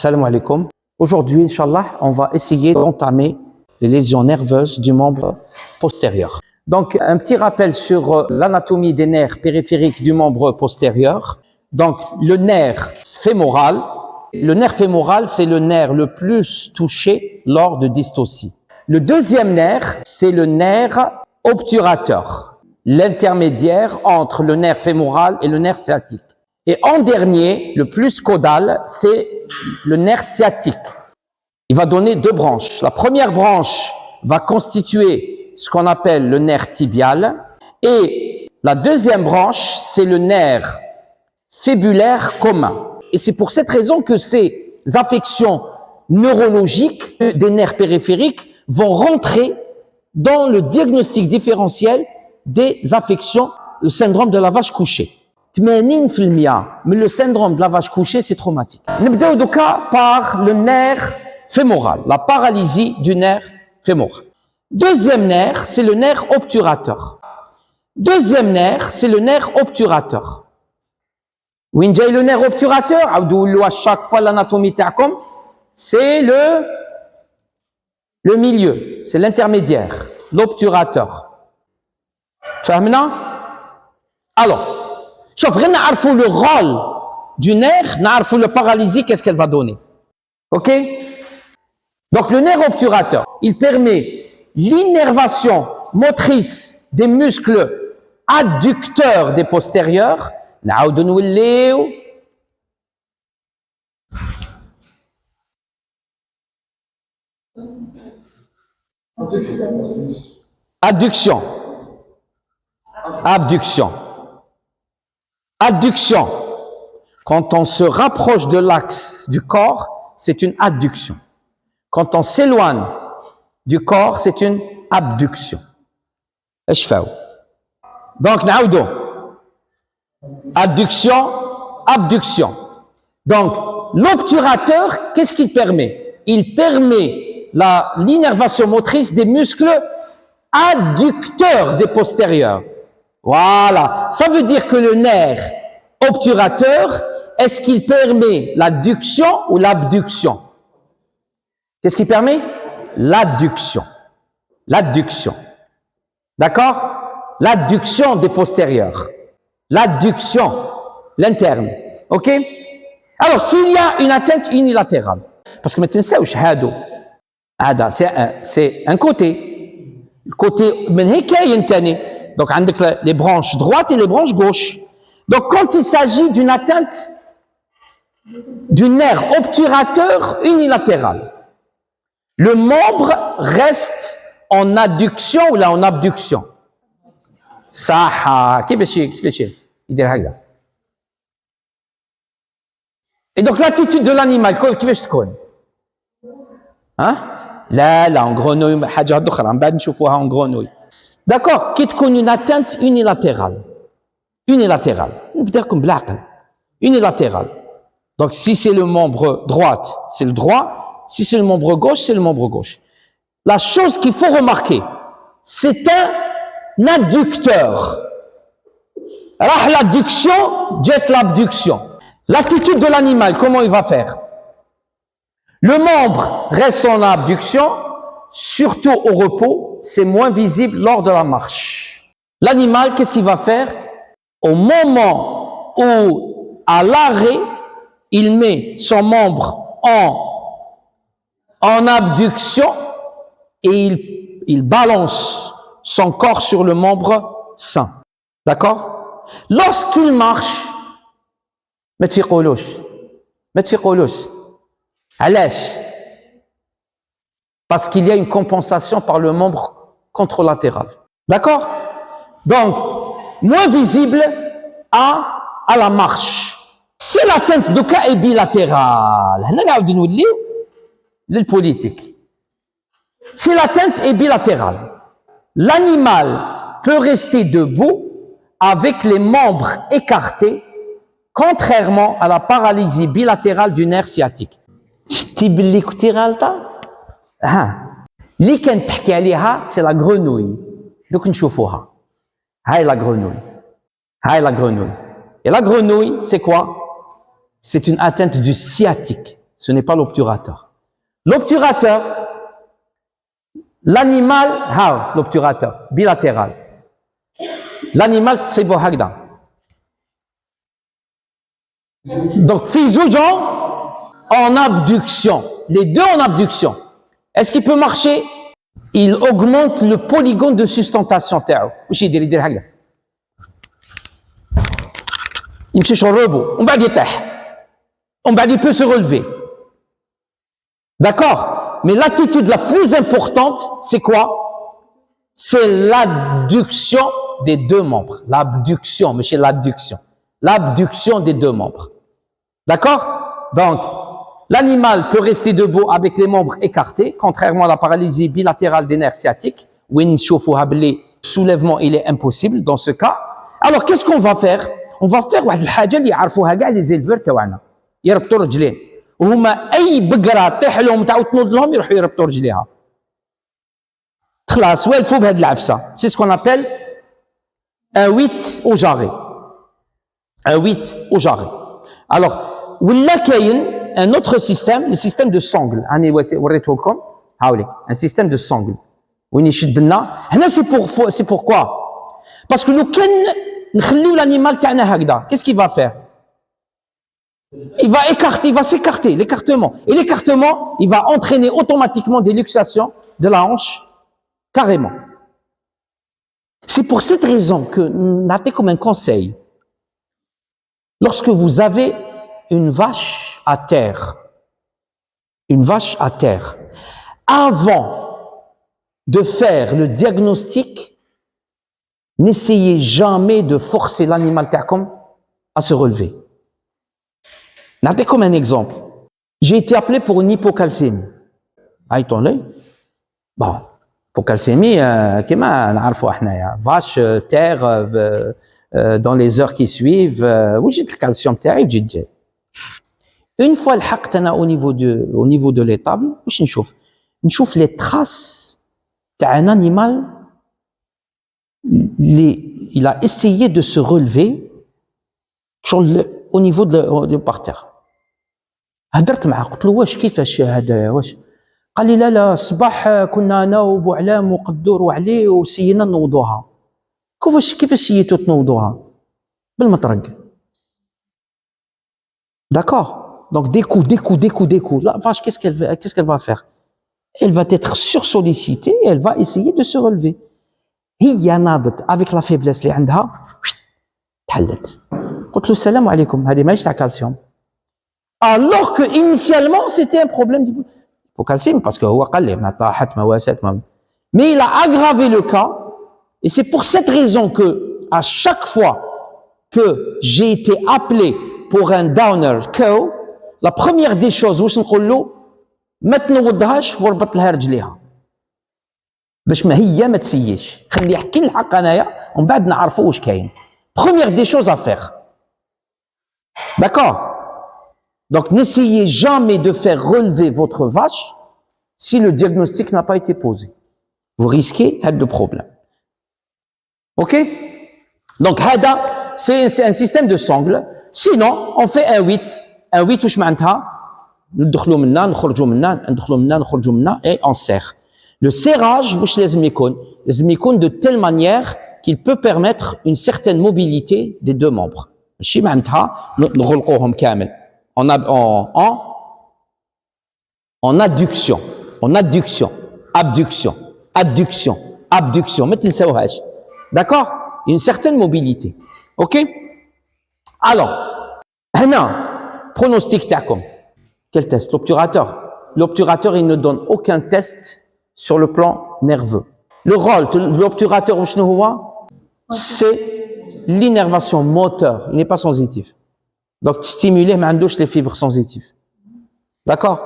Salam alaikum. Aujourd'hui, Inch'Allah, on va essayer d'entamer les lésions nerveuses du membre postérieur. Donc, un petit rappel sur l'anatomie des nerfs périphériques du membre postérieur. Donc, le nerf fémoral, c'est le nerf le plus touché lors de dystocie. Le deuxième nerf, c'est le nerf obturateur, l'intermédiaire entre le nerf fémoral et le nerf sciatique. Et en dernier, le plus caudal, c'est le nerf sciatique. Il va donner deux branches. La première branche va constituer ce qu'on appelle le nerf tibial. Et la deuxième branche, c'est le nerf fibulaire commun. Et c'est pour cette raison que ces affections neurologiques des nerfs périphériques vont rentrer dans le diagnostic différentiel des affections, le syndrome de la vache couchée. 80% mais le syndrome de la vache couchée, c'est traumatique. Nous donc par le nerf fémoral, la paralysie du nerf fémoral. Deuxième nerf, c'est le nerf obturateur. Deuxième nerf, c'est le nerf obturateur. Où est le nerf obturateur? À chaque fois l'anatomie ta'kom, c'est le milieu, c'est l'intermédiaire, l'obturateur. Fahmna? Alors, شوف غير نعرفوا le rôle du nerf, نعرفوا le paralysie, qu'est-ce qu'elle va donner. OK? Donc le nerf obturateur, il permet l'innervation motrice des muscles adducteurs des postérieurs. نعاودوا نوليو adduction. Abduction. Adduction. Quand on se rapproche de l'axe du corps, c'est une adduction. Quand on s'éloigne du corps, c'est une abduction. Donc, naoudo. Adduction, abduction. Donc, l'obturateur, qu'est-ce qu'il permet? Il permet l'innervation motrice des muscles adducteurs des postérieurs. Voilà. Ça veut dire que le nerf obturateur, est-ce qu'il permet l'adduction ou l'abduction? Qu'est-ce qu'il permet? L'adduction. L'adduction. D'accord? L'adduction des postérieurs. L'adduction, l'interne. OK? Alors, s'il y a une atteinte unilatérale, parce que maintenant, c'est un côté. Le côté, donc, avec les branches droites et les branches gauches. Donc, quand il s'agit d'une atteinte du nerf obturateur unilatéral, le membre reste en adduction ou là en abduction. Ça, et donc, l'attitude de l'animal, tu veux que je te connais? Hein? Là, en grenouille, en grenouille. D'accord? Qui te connaît une atteinte unilatérale? Unilatérale. Unilatérale. Donc, si c'est le membre droite, c'est le droit. Si c'est le membre gauche, c'est le membre gauche. La chose qu'il faut remarquer, c'est un adducteur. Alors, l'adduction, jette l'abduction. L'attitude de l'animal, comment il va faire? Le membre reste en abduction, surtout au repos, c'est moins visible lors de la marche. L'animal, qu'est-ce qu'il va faire? Au moment où, à l'arrêt, il met son membre en abduction et il balance son corps sur le membre sain. D'accord? Lorsqu'il marche, ما تفيقولوش. علاش؟ Parce qu'il y a une compensation par le membre contralatéral. D'accord? Donc, moins visible à la marche. Si l'atteinte de cas est bilatérale, politique. Si l'atteinte est bilatérale, l'animal peut rester debout avec les membres écartés, contrairement à la paralysie bilatérale du nerf sciatique. اللي كانت تحكي عليها c'est la grenouille. دوك نشوفوها. هاي la grenouille. هاي la grenouille. Et la grenouille, c'est quoi? C'est une atteinte du sciatique. Ce n'est pas l'obturateur. L'obturateur, l'animal, l'obturateur, bilatéral. L'animal, c'est Bohagda. Donc, Fizoujan en abduction. Les deux en abduction. Est-ce qu'il peut marcher? Il augmente le polygone de sustentation. Wesh يدير يدير هكذا. يمشي sur le robot. On va il peut se relever. D'accord? Mais l'attitude la plus importante, c'est quoi? C'est l'abduction des deux membres. L'abduction, mais c'est l'abduction. L'abduction des deux membres. D'accord? Donc, l'animal peut rester debout avec les membres écartés, contrairement à la paralysie bilatérale des nerfs sciatiques, où le soulèvement il est impossible dans ce cas. Alors, qu'est-ce qu'on va faire? On va faire les éleveurs تاعنا يربطوا رجلين وهما اي بقره طيح لهم تعاود تنوض لهم يروحوا يربطوا رجليها خلاص والفوا بهاد العفسه. C'est ce qu'on appelle un 8 au jarret. Un 8 au jarret. Alors, ولا كاين un autre système, le système de sangle. أنا وريته لكم هاوليك un système de sangle. وين يشد لنا هنا c'est pourquoi? Parce que لو كان نخليو l'animal تاعنا هكذا, qu'est-ce qu'il va faire? Il va écarter, il va s'écarter, l'écartement. Et l'écartement, il va entraîner automatiquement des luxations de la hanche, carrément. C'est pour cette raison que, notez comme un conseil, lorsque vous avez une vache à terre, avant de faire le diagnostic, n'essayez jamais de forcer l'animal ta'kom à se relever. Notez comme un exemple. J'ai été appelé pour une hypocalcémie. Bon, hypocalcémie, كما نعرفوا احنايا vache terre dans les heures qui suivent وجدت الكالسيوم تاعي وجيت جاي. Une fois لحقت انا au niveau de l'étable, واش نشوف les traces تاع un animal. Il a essayé de se relever au niveau de par terre. هدرت معاه قلت له واش كيفاش هذا واش؟ قال لي لا الصباح كنا انا وبو علام وقدور وعلي وسينا نوضوها. كيفاش سيتو تنوضوها؟ بالمطرق. D'accord? Donc des coups. La vache, qu'est-ce qu'elle va faire? Elle va être sursollicitée et elle va essayer de se relever. هي ناضت avec la faiblesse اللي عندها تحلت. قلت له السلام عليكم, هذه ماهيش تاع كالسيوم. Alors que initialement c'était un problème d'hypocalcémie parce que هو قال لي ما طاحت ما واسات ما. Mais il a aggravé le cas et c'est pour cette raison que à chaque fois que j'ai été appelé pour un downer cow, la première des choses واش نقول له ما تنوضهاش وربط لها رجليها باش ما هي ما تسييش. خلي يحكي الحق انايا ومن بعد نعرفوا واش كاين. Première des choses à faire. D'accord? Donc, n'essayez jamais de faire relever votre vache si le diagnostic n'a pas été posé. Vous risquez de problème. Ok? Donc, c'est un système de sangle. Sinon, on fait un 8. Un 8, واش معناتها؟ ندخلوا منا نخرجوا منا ندخلوا منا نخرجوا منا et on serre. Le serrage, واش لازم يكون de telle manière qu'il peut permettre une certaine mobilité des deux membres. ماشي معناتها نغلقوهم كامل. En adduction, abduction, ما تنساوهاش. D'accord? Une certaine mobilité. Ok? Alors, هنا pronostic تاعكم. Quel test? L'obturateur. L'obturateur, il ne donne aucun test sur le plan nerveux. Le rôle de l'obturateur, c'est l'innervation moteur. Il n'est pas sensitif. Donc, stimuler, mais les fibres sensitives. D'accord?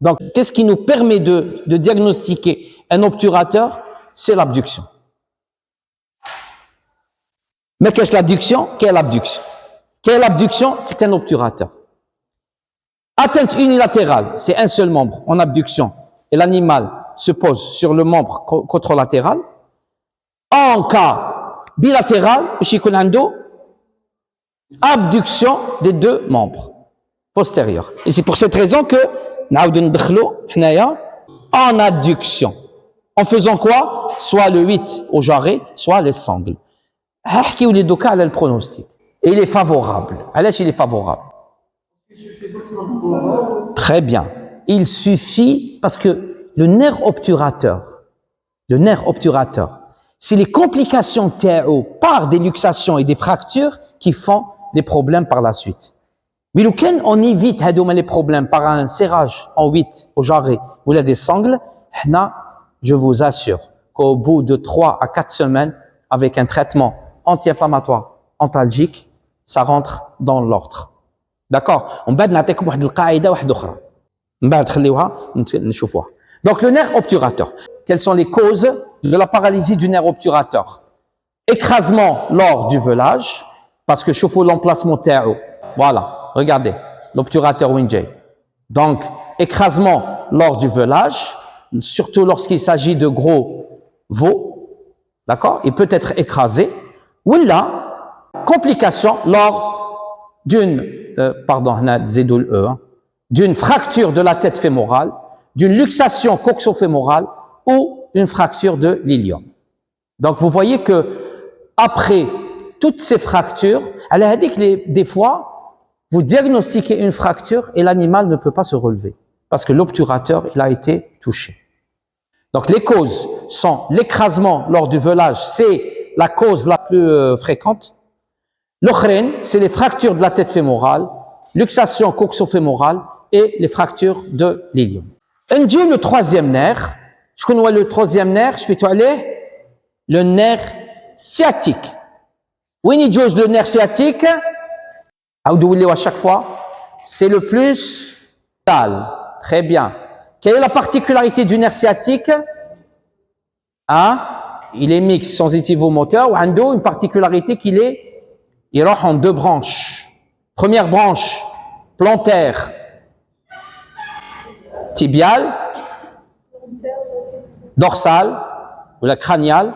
Donc, qu'est-ce qui nous permet de diagnostiquer un obturateur? C'est l'abduction. Mais qu'est-ce que l'abduction? Quelle abduction? Quelle abduction? C'est un obturateur. Atteinte unilatérale, c'est un seul membre en abduction et l'animal se pose sur le membre contralatéral. En cas bilatéral, abduction des deux membres. postérieur. Et c'est pour cette raison que en adduction. En faisant quoi? Soit le 8 au jarret, soit les sangles. Le pronostic. Et il est favorable. Allez, il est favorable. Très bien. Il suffit parce que le nerf obturateur, c'est les complications TAO par des luxations et des fractures qui font des problèmes par la suite. Mais quand on évite les problèmes par un serrage en 8 au jarret ou là des sangles, je vous assure qu'au bout de 3 à 4 semaines, avec un traitement anti-inflammatoire, antalgique, ça rentre dans l'ordre. D'accord? On va نعطيكم واحد القاعدة واحدة أخرى. من بعد خليوها نشوفوها. Donc le nerf obturateur. Quelles sont les causes de la paralysie du nerf obturateur? Écrasement lors du velage, parce que chauffe l'emplacement TAO. Voilà, regardez, l'obturateur Winjay. Donc, écrasement lors du velage, surtout lorsqu'il s'agit de gros veaux, d'accord? Il peut être écrasé. Ou là, complication lors d'une, d'une fracture de la tête fémorale, d'une luxation coxofémorale ou une fracture de l'ilium. Donc, vous voyez que après toutes ces fractures, elle a dit que des fois, vous diagnostiquez une fracture et l'animal ne peut pas se relever parce que l'obturateur, il a été touché. Donc, les causes sont l'écrasement lors du velage, c'est la cause la plus fréquente. L'ochrène, c'est les fractures de la tête fémorale, luxation coxofémorale et les fractures de l'ilium. Le troisième nerf, je connais le troisième nerf, je fais tout aller, le nerf sciatique. Winnie Jones, le nerf sciatique, à chaque fois, c'est le plus vital. Très bien. Quelle est la particularité du nerf sciatique? Il est mixte, sensitivo-moteur, ou une particularité il rentre en 2 branches. Première branche, plantaire, tibiale, dorsale, ou la crâniale,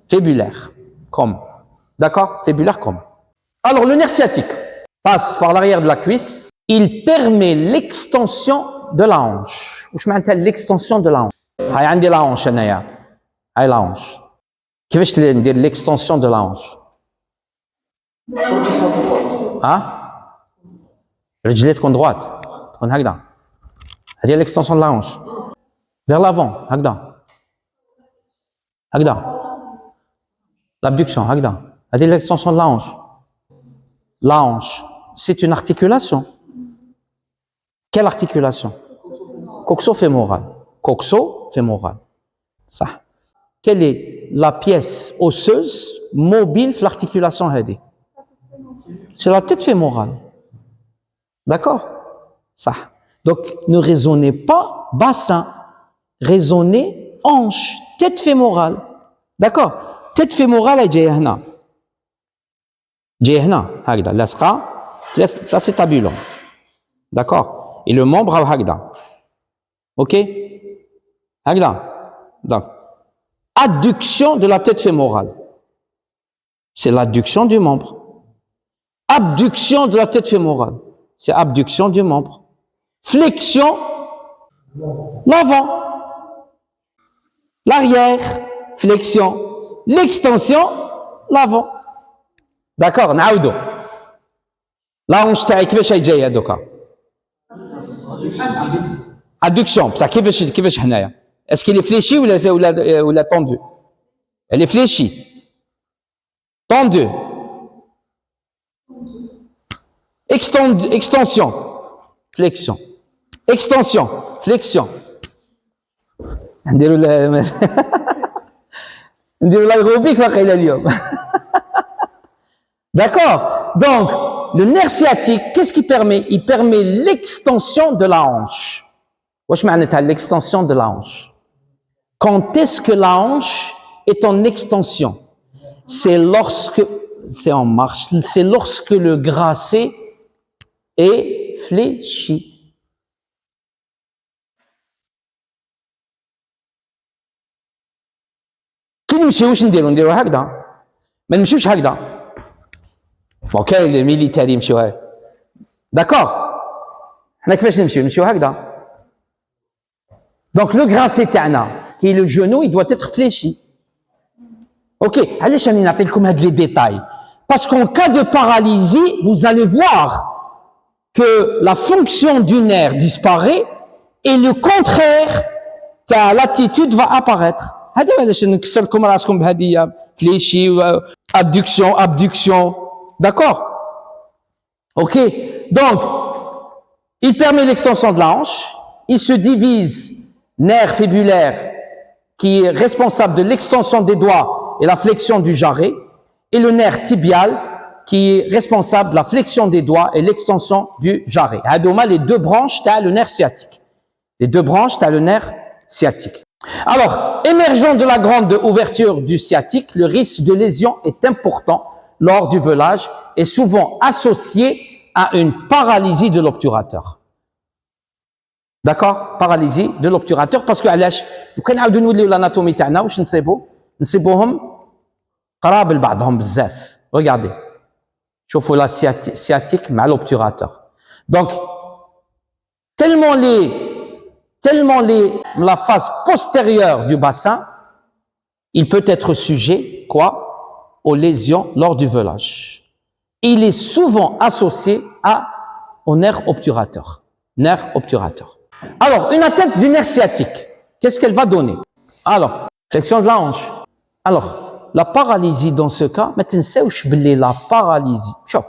fibulaire, comme. D'accord? Fibulaire comme. Alors, le nerf sciatique passe par l'arrière de la cuisse. Il permet l'extension de la hanche. Où je m'appelle l'extension de la hanche. Hay عندي la hanche هنايا. هاي la hanche. كيفاش ندير l'extension de la hanche؟ رجلي تكون droite. تكون هكذا. هذه l'extension de la hanche. Vers l'avant, هكذا. هكذا. L'abduction, هكذا. هذه l'extension de la hanche. La hanche, c'est une articulation. Quelle articulation? Coxofémorale. Coxofémorale. Ça. Quelle est la pièce osseuse mobile de l'articulation هذه? C'est la tête fémorale. D'accord? Ça. Donc, ne raisonnez pas bassin. Raisonnez hanche, tête fémorale. D'accord? Tête fémorale est جايه هنا. جايه هنا هكذا لاصقه. Ça c'est tabulon. D'accord? Et le membre هكذا. OK? هكذا. Donc, adduction de la tête fémorale. C'est l'adduction du membre. Abduction de la tête fémorale. C'est abduction du membre. Flexion, l'avant. L'arrière, flexion. L'extension, l'avant. D'accord, نعاودو. La hanche تاعي كيفاش هي جايه دوكا؟ adduction بصح كيفاش هنايا؟ est-ce qu'il est fléchi ولا tendu? Elle est fléchie. Tendue. Extension, flexion. Extension, flexion. نديروا l'aérobic واقيلا اليوم. D'accord? Donc, le nerf sciatique, qu'est-ce qu'il permet? Il permet l'extension de la hanche. واش معناتها l'extension de la hanche? Quand est-ce que la hanche est en extension? C'est lorsque, c'est en marche, c'est lorsque le gracet est fléchi. كي نمشيو واش نديرو هكذا ما نمشيوش هكذا. كاين الميليتاري يمشيو هكذا D'accord? Donc le gracé tana, qui est le genou, il doit être fléchi. Ok, allez, je vais vous donner les détails. Parce qu'en cas de paralysie, vous allez voir que la fonction du nerf disparaît et le contraire, car l'attitude va apparaître. Fléchi, abduction, abduction. D'accord? Ok? Donc, il permet l'extension de la hanche. Il se divise nerf fibulaire qui est responsable de l'extension des doigts et la flexion du jarret, et le nerf tibial qui est responsable de la flexion des doigts et l'extension du jarret. Hadoma, les deux branches, tu as le nerf sciatique. Les deux branches, tu as le nerf sciatique. Alors, émergeant de la grande ouverture du sciatique, le risque de lésion est important lors du velage et souvent associé à une paralysie de l'obturateur. D'accord? Paralysie de l'obturateur parce que علاش وكان نعاودوا نوليو l'anatomie تاعنا واش نصيبوهم قراب لبعضهم بزاف. Regardez. شوفوا la sciatique مع l'obturateur. Donc tellement la face postérieure du bassin, il peut être sujet quoi? Aux lésions lors du velage. Il est souvent associé au nerf obturateur. Nerf obturateur. Alors, une atteinte du nerf sciatique, qu'est-ce qu'elle va donner? Alors, flexion de la hanche. Alors, la paralysie dans ce cas, maintenant, la paralysie. Chouf.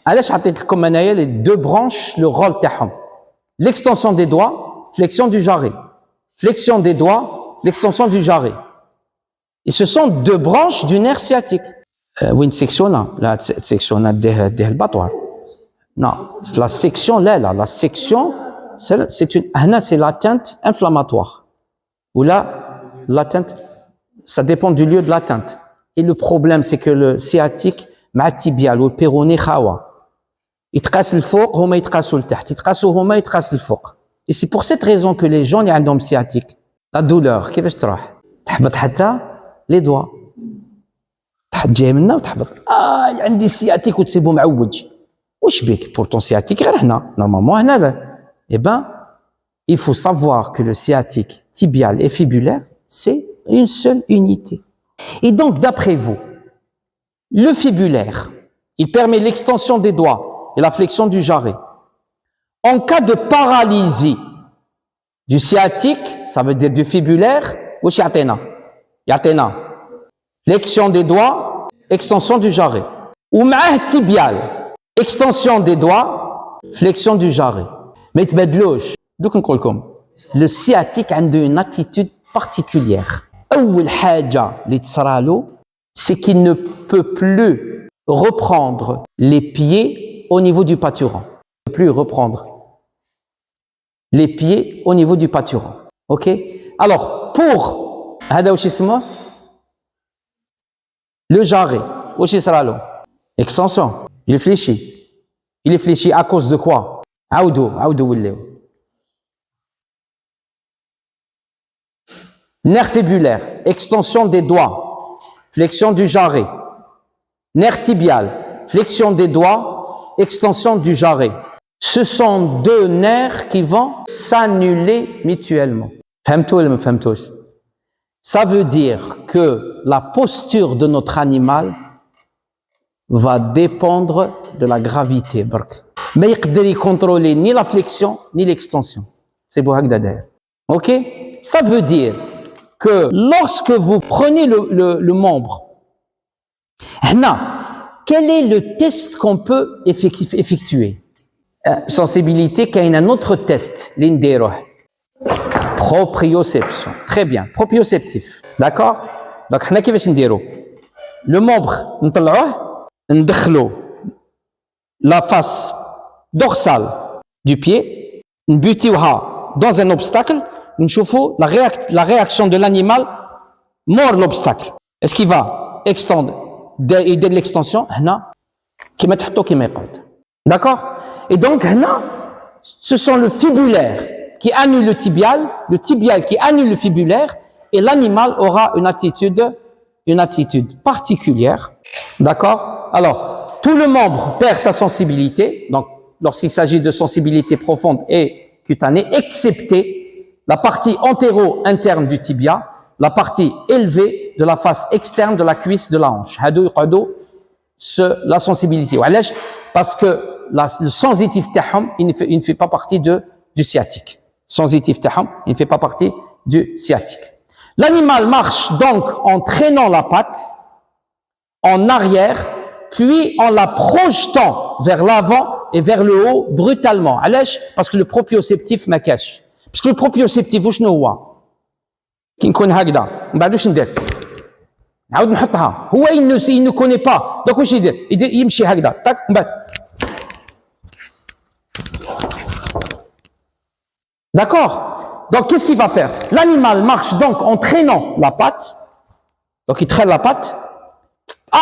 علاش عطيت لكم انايا les deux branches le rôle تاعهم. L'extension des doigts, flexion du jarret. Flexion des doigts, l'extension du jarret. Et ce sont deux branches du nerf sciatique. وين سيكسيونا؟ لا سيكسيونا ديه البطوار. Non, c'est la section là, la section c'est l'atteinte inflammatoire. Ou là, l'atteinte, ça dépend du lieu de l'atteinte. Et le problème, c'est que le sciatique, مع tibial ou péroné خاوة. يتقاس الفوق هما يتقاسوا لتحت، يتقاسوا هما يتقاس الفوق. Et c'est pour cette raison que les gens اللي عندهم sciatique, la douleur كيفاش تروح؟ تحبط حتى les doigts. تحط جاي منا وتحبط. عندي sciatique وتسيبو معوج. وش بيك؟ Pourtant sciatique غير هنا، normalement هنا لا. Eh bien, il faut savoir que le sciatique tibial et fibulaire, c'est une seule unité. Et donc, d'après vous, le fibulaire, il permet l'extension des doigts et la flexion du jarret. En cas de paralysie du sciatique, ça veut dire du fibulaire, wesh yatena? Yatena. Flexion des doigts, extension du jarret. Ou ma'ah tibial, extension des doigts, flexion du jarret. Mais le sciatique a une attitude particulière. C'est qu'il ne peut plus reprendre les pieds au niveau du pâturant. Il ne peut plus reprendre les pieds au niveau du pâturant. Ok? Alors, pour le jarret, extension, il est fléchi. Il est fléchi à cause de quoi? Nerf fibulaire, extension des doigts, flexion du jarret. Nerf tibial, flexion des doigts, extension du jarret. Ce sont deux nerfs qui vont s'annuler mutuellement. Ça veut dire que la posture de notre animal va dépendre de la gravité. Mais il ne peut contrôler ni la flexion ni l'extension. C'est pour ça. Ok? Ça veut dire que lorsque vous prenez le membre, quel est le test qu'on peut effectuer? Sensibilité, qu'il y a un autre test, l'indéro. Proprioception. Très bien. Proprioceptif. D'accord? Donc, le membre, nous la face dorsale du pied, dans un obstacle, nous voyons la réaction de l'animal mord l'obstacle. Est-ce qu'il va extendre, aider de l'extension? D'accord? Et donc, ce sont le fibulaire qui annule le tibial qui annule le fibulaire, et l'animal aura une attitude particulière. D'accord? Alors, tout le membre perd sa sensibilité, donc lorsqu'il s'agit de sensibilité profonde et cutanée, excepté la partie antéro-interne du tibia, la partie élevée de la face externe de la cuisse de la hanche. Hadou yqadou la sensibilité. Parce que le sensitif taham, il ne fait pas partie du sciatique. Sensitif taham, il ne fait pas partie du sciatique. L'animal marche donc en traînant la patte en arrière, puis en la projetant vers l'avant et vers le haut brutalement. Parce que le proprioceptif ما كاش. Parce que le proprioceptif وشنو هو؟ كي نكون هكذا من بعد واش ندير؟ نعاود نحطها. هو il ne connaît pas. donc واش يدير؟ يمشي هكذا طاك من بعد. D'accord? Donc qu'est-ce qu'il va faire? L'animal marche donc en traînant la patte. Donc il traîne la patte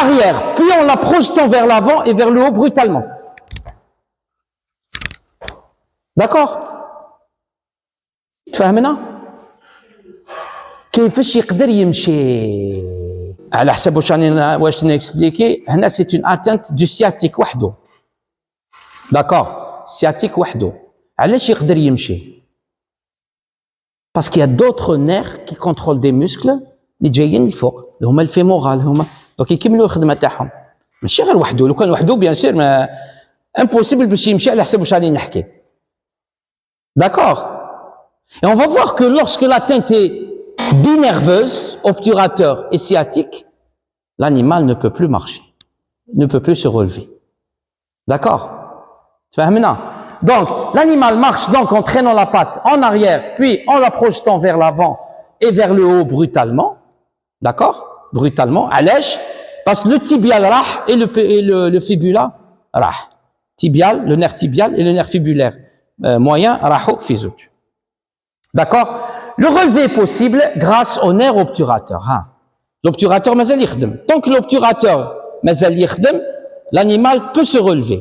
arrière, puis en la projetant vers l'avant et vers le haut brutalement. D'accord? فهمنا؟ كيفاش يقدر يمشي؟ على حسب واش نكسبليكي هنا سي une atteinte du sciatique وحده. D'accord? Sciatique وحده. علاش يقدر يمشي؟ Parce qu'il y a d'autres nerfs qui contrôlent des muscles اللي جايين الفوق اللي هما الفيمورال هما دونك يكملوا الخدمه تاعهم ماشي غير وحده لو كان وحده بيان سور ما امبوسيبل باش يمشي على حسب واش راني نحكي. D'accord? Et on va voir que lorsque l'atteinte est binerveuse, obturateur et sciatique, l'animal ne peut plus marcher, ne peut plus se relever. D'accord? Donc, l'animal marche donc en traînant la patte en arrière, puis en la projetant vers l'avant et vers le haut brutalement. D'accord? Brutalement. Allège. Parce que le tibial rah et le fibula rah. Tibial, le nerf tibial et le nerf fibulaire moyen rahou fizouj. D'accord? Le relevé est possible grâce au nerf obturateur. Hein. L'obturateur mazal yakhdem. Tant que l'obturateur mazal yakhdem, l'animal peut se relever.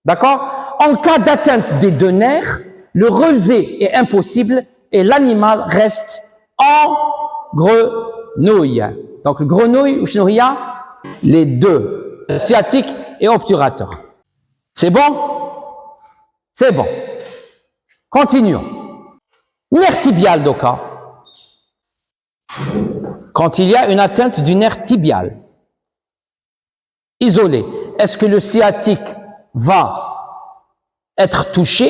D'accord? En cas d'atteinte des deux nerfs, le relevé est impossible et l'animal reste en grenouille. Donc, le grenouille ou chenouilla, les deux, sciatique et obturateur. C'est bon? C'est bon. Continuons. Nerf tibial d'Oka. Quand il y a une atteinte du nerf tibial, isolé, est-ce que le sciatique va être touché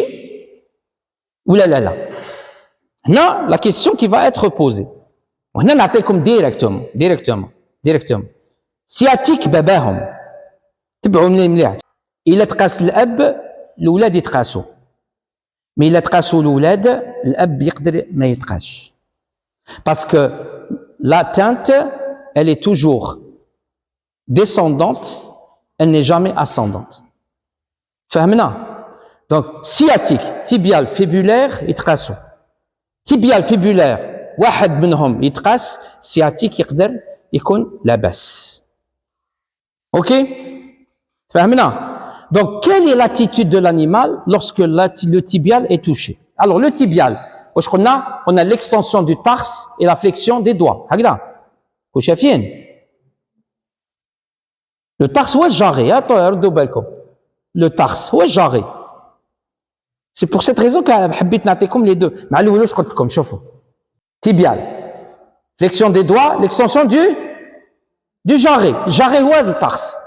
ou là? Non, la question qui va être posée. On a appelé comme directement. Sciatique babahum. تبعوا مليح. إلا تقاس الأب الأولاد يتقاسوا. Mais إلا تقاسوا الأولاد الأب يقدر ما يتقاش. Parce que l'atteinte, elle est toujours descendante, elle n'est jamais ascendante. فهمنا؟ Donc, sciatique, tibial, fibulaire, يتقاسوا. Tibial, fibulaire, واحد منهم يتقاس, sciatique يقدر يكون لاباس. Ok? فهمنا؟ Donc, quelle est l'attitude de l'animal lorsque le tibial est touché? Alors, le tibial, on a l'extension du tarse et la flexion des doigts. هكذا. كل شايفين؟ Le tarse هو الجاري. ردوا بالكم. Le tarse هو الجاري. C'est pour cette raison que حبيت نعطيكم les deux. مع الاول واش قلت لكم شوفوا. Tibial. Flexion des doigts, l'extension du jarret. Jarret هو الtarse.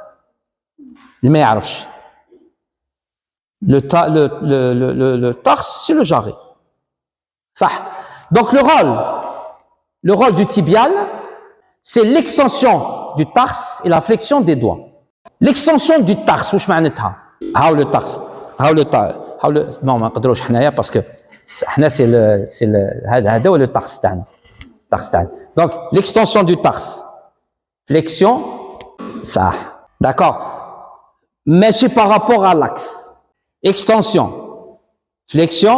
اللي ما يعرفش. Le tarse c'est le jarret. Ça. Donc le rôle du tibial, c'est l'extension du tarse et la flexion des doigts. L'extension du tarse واش معناتها؟ هاو le tarse. Non, ما نقدروش حنايا parce que حنا c'est هذا هو le tarse تاعنا. Donc l'extension du tarse. Flexion, ça. D'accord? Mais c'est par rapport à l'axe. Extension. Flexion.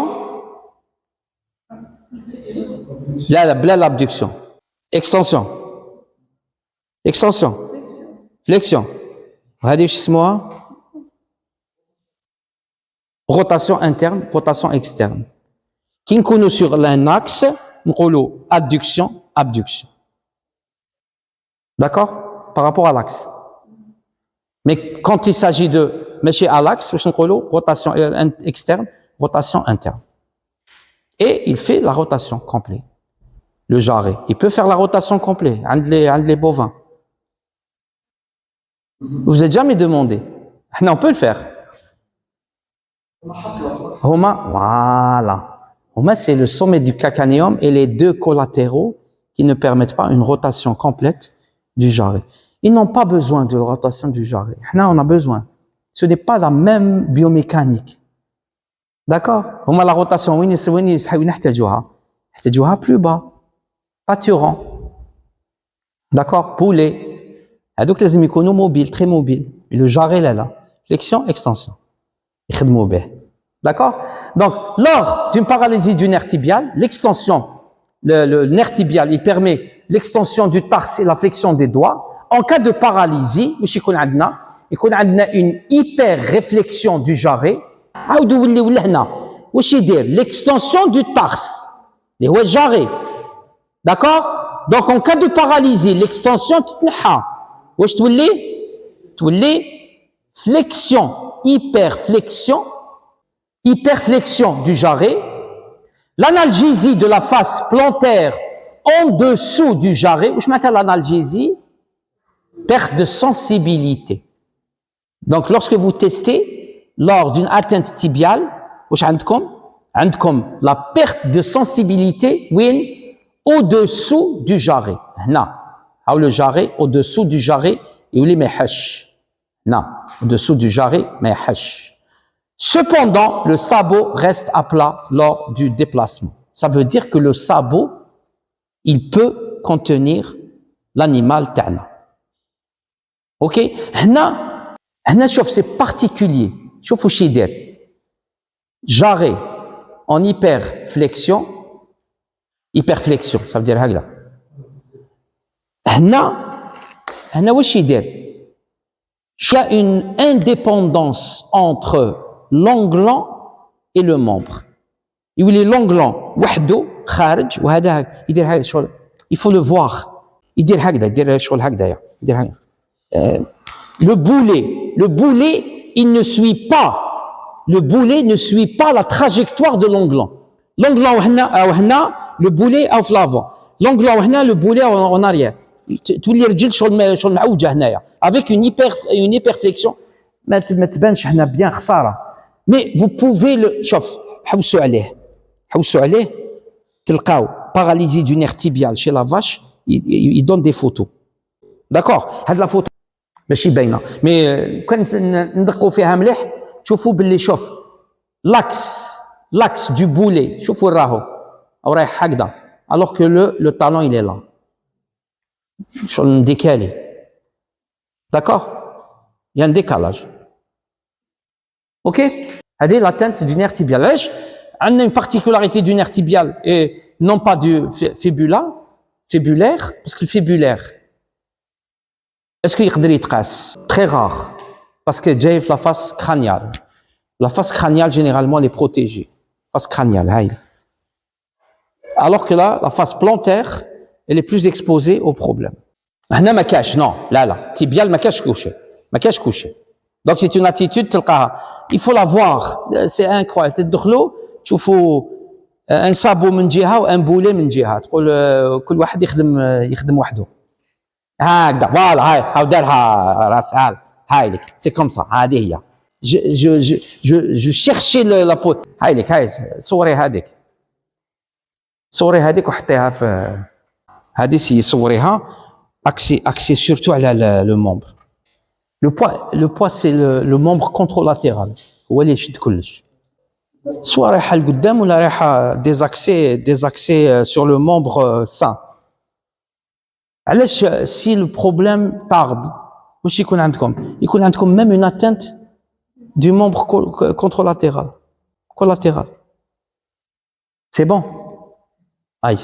Là, l'abduction. Extension. Flexion. Regardez chez moi. Rotation interne, rotation externe. Qui nous sur un axe, nous adduction, abduction. D'accord? Par rapport à l'axe. Mais quand il s'agit de ماشي à l'axe واش نقولوا rotation externe rotation interne et il fait la rotation complète le jarret il peut faire la rotation complète عند les bovins vous êtes jamais demandé on peut le faire Homa voilà Homa c'est le sommet du calcanéum et les deux collatéraux qui ne permettent pas une rotation complète du jarret. Ils n'ont pas besoin de rotation du jarret. Là, on a besoin. Ce n'est pas la même biomécanique. D'accord? Homa la rotation, oui, نحتاجوها plus bas. Pâturant. D'accord? Poulet. Donc, les émiconos mobiles, très mobiles. Et le jarret, là, flexion, extension. D'accord? Donc, lors d'une paralysie du nerf tibial, l'extension, le nerf tibial, il permet l'extension du tarse et la flexion des doigts. En cas de paralysie, il y a une hyper-réflexion du jarret. L'extension du tarse, les jarret. D'accord? Donc, en cas de paralysie, l'extension, flexion, hyperflexion du jarret, l'analgésie de la face plantaire en dessous du jarret, où je m'appelle l'analgésie, perte de sensibilité. Donc, lorsque vous testez, lors d'une atteinte tibiale, عندكم la perte de sensibilité, au-dessous du jarret. Le jarret, au-dessous du jarret, il est non, au-dessous du jarret, mais cependant, le sabot reste à plat lors du déplacement. Ça veut dire que le sabot, il peut contenir l'animal ta'na. Ok? Hna, c'est particulier. Chouf ou chider. Jarret en hyperflexion, ça veut dire hagla. Hna ou chider. Il y a une indépendance entre l'onglant et le membre. Il est l'onglant, وحده خارج وهذا يدير هكذا شغل. Il faut le voir. يدير هكذا يدير شغل هكذا يدير هكذا. Le boulet, il ne suit pas. Le boulet ne suit pas la trajectoire de l'onglant. L'onglant وهنا le boulet au l'avant. L'onglant وهنا le boulet en arrière. تولي رجل شغل معوجه هنايا. Avec une hyperflexion, ما تبانش حنا bien خساره. Mais vous pouvez le شوف حوسوا عليه تلقاو paralysie du nerf tibial chez la vache, il donne des photos. D'accord? هاد لا فوتو ماشي باينه مي كان ندقوا فيها مليح تشوفوا باللي شوف l'axe du boulet شوفوا راهو او رايح هكذا alors que le talon il est là. شغل décalé. D'accord? Il y a un décalage. Ok? C'est l'atteinte du nerf tibial. On a une particularité du nerf tibial et non pas du fibulaire, parce que le fibulaire, est-ce qu'il y a très rare, parce que j'ai la face crâniale. La face crâniale, généralement, elle est protégée. Face crâniale, alors que là, la face plantaire, elle est plus exposée au problème. هنا ما كاش non لا tibial ما كاش couché donc c'est une attitude تلقاها il faut la voir c'est incroyable تدخلوا تشوفوا un sabot من جهه وان بولي من جهه تقول كل واحد يخدم وحده هكذا فوالا هاو دارها راس هاي لك c'est comme ça هذه هي je cherchais la peau هاي لك هاي صوري هذيك وحطيها في هذه صوريها axé surtout à le membre. Le poids c'est le membre contralatéral. هو اللي يشد كلش. Soit رايحة لقدام ولا رايحة des accès sur le membre sain. علاش si le problème tarde واش يكون عندكم؟ يكون عندكم même une atteinte du membre collatéral. C'est bon. Aïe.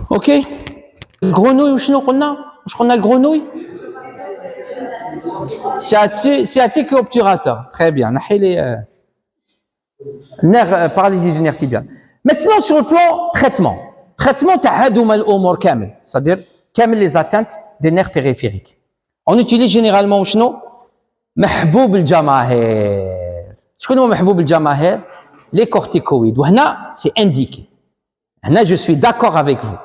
OK. الجرونوي وشنو قلنا؟ واش قلنا الجرونوي؟ sciatique obturateur. Très bien. نحي لي nerf paralysie du nerf tibial. Maintenant sur le plan traitement تاع هادوما الامور كامل، c'est-à-dire كامل les atteintes des nerfs périphériques. On utilise généralement شنو؟ محبوب الجماهير. شكون هو محبوب الجماهير؟ les corticoïdes. وهنا c'est indiqué. هنا je suis d'accord avec vous.